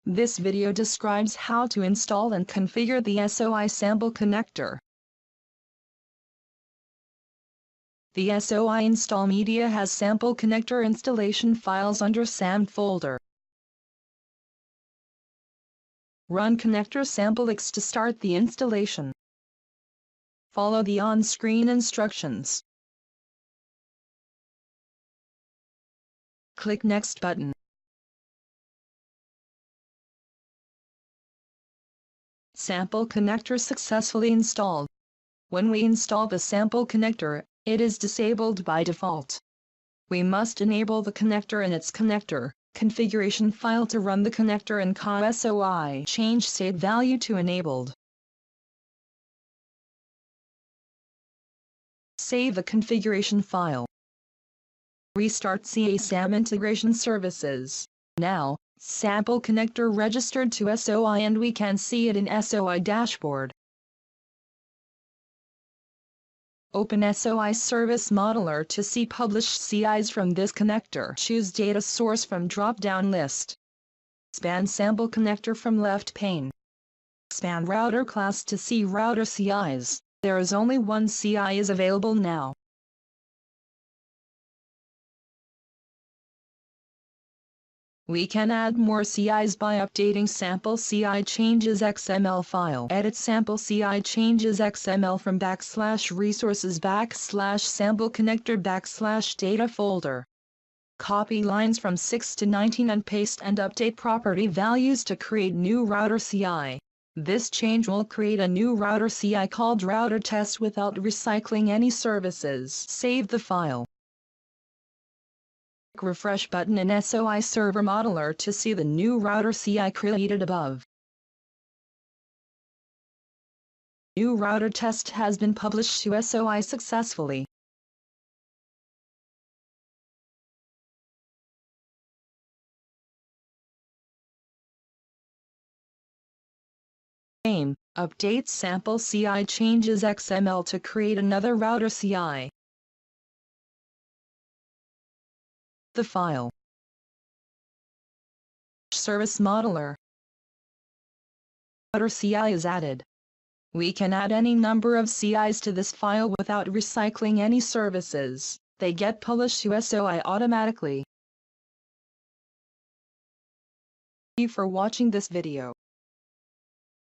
This video describes how to install and configure the SOI sample connector. The SOI install media has sample connector installation files under SAM folder. Run connector sample X to start the installation. Follow the on-screen instructions. Click Next button. Sample connector successfully installed. When we install the sample connector, it is disabled by default. We must enable the connector in its connector configuration file to run the connector and SOI change state value to enabled. Save the configuration file. Restart SAM integration services. Now, sample connector registered to SOI and we can see it in SOI dashboard. Open SOI Service Modeler to see published CIs from this connector. Choose Data Source from drop-down list. Expand Sample Connector from left pane. Expand Router class to see router CIs. There is only one CI is available now. We can add more CIs by updating Sample CI Changes XML file. Edit Sample CI Changes XML from /resources /sample connector /data folder. Copy lines from 6 to 19 and paste and update property values to create new router CI. This change will create a new router CI called router test without recycling any services. Save the file. Refresh button in SOI Server Modeler to see the new router CI created above. New router test has been published to SOI successfully. Update Sample CI Changes XML to create another router CI. The file. Service Modeler. Router CI is added. We can add any number of CIs to this file without recycling any services. They get published to SOI automatically. Thank you for watching this video.